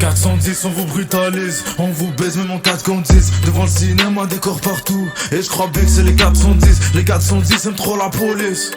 410, on vous brutalise, on vous baise même en 4 contre 10. Devant le cinéma, décor partout. Et je crois bien que c'est les 410. Les 410 aiment trop la police.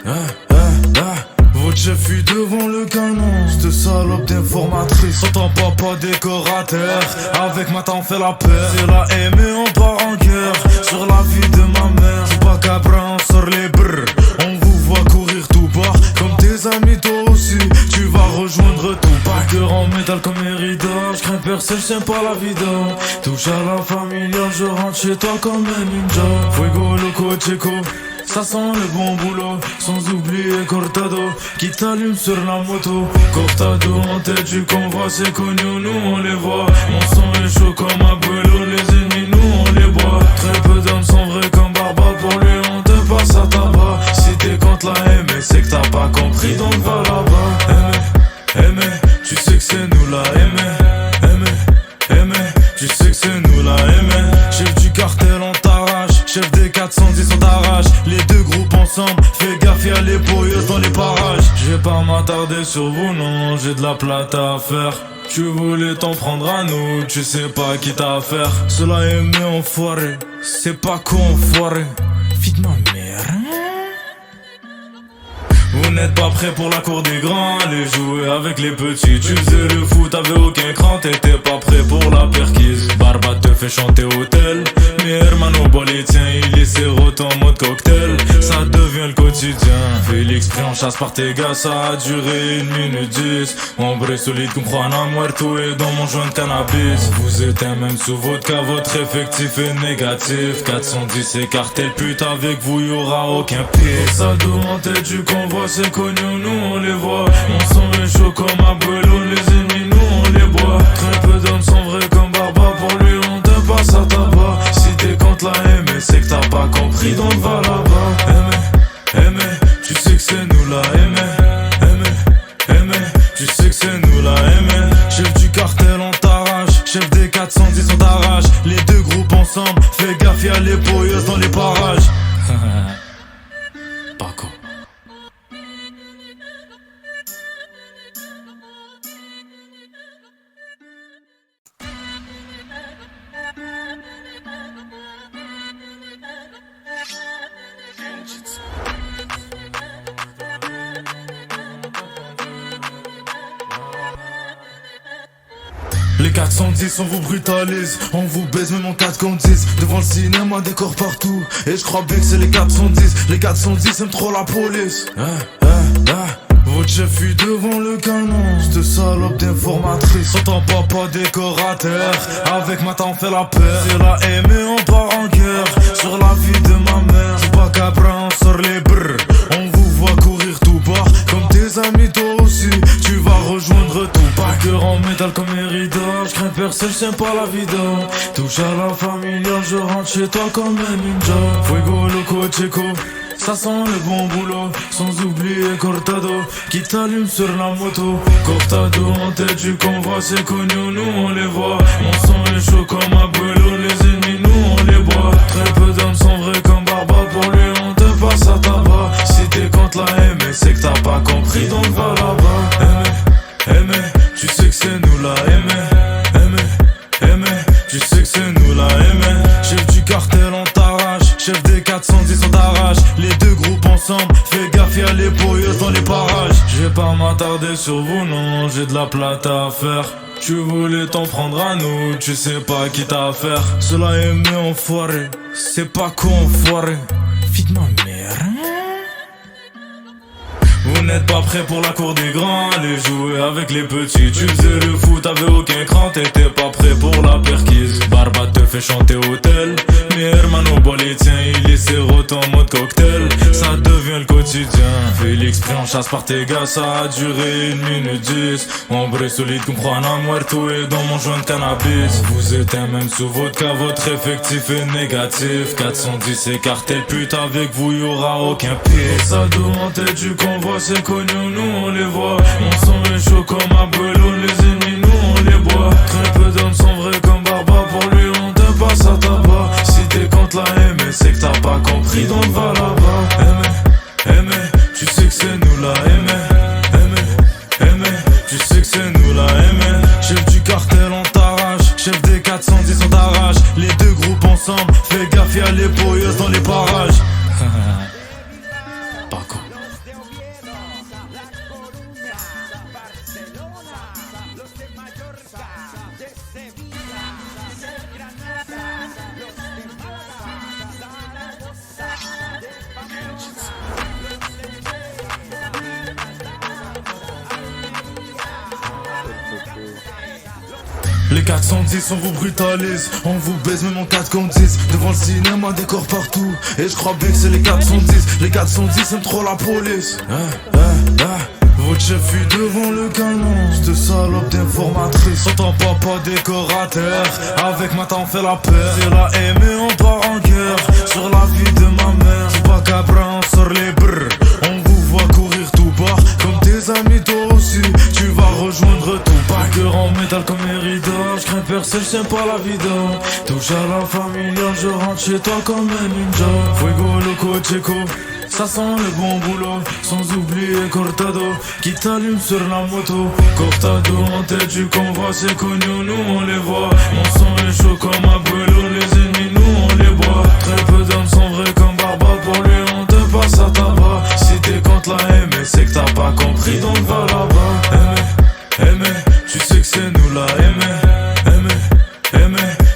Votre chef fuit devant le canon. Cette salope d'informatrice. T'entends papa décorateur. Avec ma on fait la peur. C'est la haine et on part en guerre. Sur la vie de ma mère. C'est pas cabra, on sort les brrr. On vous voit courir tout bas. Comme tes amis, toi aussi. Tu vas rejoindre tout bas. Cœur en métal comme héritage. Je crains personne, j'aime pas la vida. Touche à la familiale, je rentre chez toi comme un ninja. Fuego loco checo. Ça sent le bon boulot, sans oublier Cortado qui t'allume sur la moto. Cortado en tête du convoi, c'est connu, nous on les voit. Mon sang est chaud comme Abuelo, les ennemis nous on les boit. Très peu d'hommes sont vrais comme Barba, pour lui on te passe à tabac. Si t'es contre la M, c'est que t'as pas compris, donc va là-bas. Aimer, tu sais que c'est nous la aimer, tu sais que c'est nous la aimer. Chef du cartel on t'arrache, chef des 410 on t'arrache. Les deux groupes ensemble, fais gaffe y'a les poilleuses dans les parages. Je vais pas m'attarder sur vous non, j'ai de la plata à faire. Tu voulais t'en prendre à nous, tu sais pas qui t'a affaire. Cela aimé enfoiré, c'est pas con enfoiré. Fille de ma mère. Vous n'êtes pas prêts pour la cour des grands, allez jouer avec les petits. Tu faisais le foot, t'avais aucun cran, t'étais pas prêt pour la perquise. Barba te fait chanter hôtel, mais hermano bolitien, il est sérote en mode cocktail. Ça devient le quotidien. Félix pris en chasse par tes gars, ça a duré 1 minute 10. Ombre solide comme Juana Muerto et dans mon joint de cannabis. Vous éteint même sous votre cas, votre effectif est négatif. 410 et cartel pute, avec vous y'aura aucun pire. Ça en tête du convoi, c'est connu, nous on les voit. Mon sang est chaud comme Abuelo, les ennemis nous on les boit. Très peu d'hommes sont vrais comme Barba, pour lui on te passe à tabac. Si t'es contre la M, c'est que t'as pas compris, donc va là-bas. Aimer, tu sais que c'est nous la aimer, tu sais que c'est nous la aimer. Chef du cartel on t'arrache, chef des 410 on t'arrache. Les deux groupes ensemble, fais gaffe y'a les poilleuses dans les parages. Paco. Les 410 on vous brutalise, on vous baise même en 4 contre 10. Devant le cinéma, décor partout. Et je crois bien que c'est les 410. Les 410 aiment trop la police. Votre chef fuit devant le canon. Cette salope d'informatrice. T'entends papa décorateur. Avec ma on fait la peur. C'est la haine et on part en guerre. Sur la vie de ma mère. C'est pas cabra, on sort les brrr. On vous voit courir tout bas. Comme tes amis, toi aussi. Tu vas rejoindre tout bas. Cœur en métal comme héritage. Je crains personne, j'aime pas la vida. Touche à la familiale, je rentre chez toi comme un ninja. Fuego loco checo. Ça sent le bon boulot, sans oublier Cortado qui t'allume sur la moto. Cortado en tête du convoi, c'est connu, nous on les voit. Mon sang est chaud comme Abuelo, les ennemis nous on les boit. Très peu d'hommes sont vrais comme Barba, pour lui on te passe à tabac. Si t'es contre la M, c'est que t'as pas compris, donc va là-bas. Aimer, tu sais que c'est nous la aimer, tu sais que c'est nous la aimer. Chef du cartel on t'arrache, chef des 410 on t'arrache. Les deux groupes ensemble, fais gaffe y'a les poilleuses dans les parages. Je vais pas m'attarder sur vous non, j'ai de la plata à faire. Tu voulais t'en prendre à nous, tu sais pas qui t'a affaire. Cela aimé enfoiré, c'est pas con enfoiré. Fille de ma mère. Vous n'êtes pas prêts pour la cour des grands, allez jouer avec les petits. Tu faisais le foot, t'avais aucun cran, t'étais pas prêt pour la perquise. Barba te fait chanter hôtel, mais hermano bolitien, il est sérote en mode cocktail. Ça devient le quotidien. Félix pris en chasse par tes gars, ça a duré 1 minute 10. Ombre solide comme Juana Muerto et dans mon joint de cannabis. Vous éteint même sous votre cas, votre effectif est négatif. 410 et cartel pute, avec vous y'aura aucun pire. Ça en tête du convoi, c'est connu, nous on les voit. Mon sang est chaud comme Abuelo, les ennemis nous on les boit. Très peu d'hommes sont vrais comme Barba, pour lui on te passe à tabac. Si t'es contre la M, c'est que t'as pas compris, donc va là-bas. Aimer, tu sais que c'est nous la aimer, tu sais que c'est nous la aimer. Chef du cartel on y'a les poyeuses dans les parages. Paco. Les 410 on vous brutalise, on vous baise même en 410. Devant le cinéma décor partout, et je crois bien que c'est les 410. Les 410 aiment trop la police. Votre chef fuit devant le canon, cette salope d'informatrice. Sans ton papa décorateur, avec ma tante on fait la paire. C'est la haine et on part en guerre, sur la vie de ma mère. C'est pas cabra, on sort les brrr. On vous voit courir tout bas, comme tes amis toi aussi. Tu vas rejoindre tout bas. Cœur en métal comme Mérida, je crains personne, j'aime pas la vida. Touche à la familiale, je rentre chez toi comme un ninja. Fuego loco checo, ça sent le bon boulot. Sans oublier Cortado, qui t'allume sur la moto. Cortado en tête du convoi, c'est connu, nous on les voit. Mon sang est chaud comme un brûlot, les ennemis nous on les boit. Très peu d'hommes sont vrais comme Barba, pour lui on te passe à tabac. Si t'es contre la M, c'est que t'as pas compris, donc va là-bas. Aimer, tu sais que c'est nous la aimer,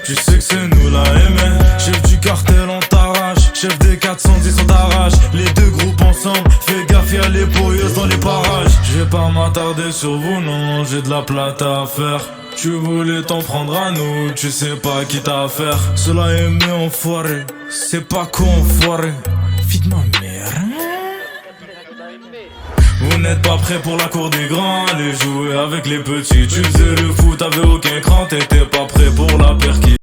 tu sais que c'est nous la aimer. Chef du cartel on t'arrache, chef des 410 on t'arrache. Les deux groupes ensemble, fais gaffe y'a les poyeuses dans les parages. Je vais pas m'attarder sur vous non, j'ai de la plate à faire. Tu voulais t'en prendre à nous, tu sais pas qui t'a affaire. Cela aimé enfoiré, c'est pas con enfoiré. Vite ma mère. Vous n'êtes pas prêts pour la cour des grands, allez jouer avec les petits. Tu faisais le foot, t'avais aucun cran, t'étais pas prêt pour la perquise.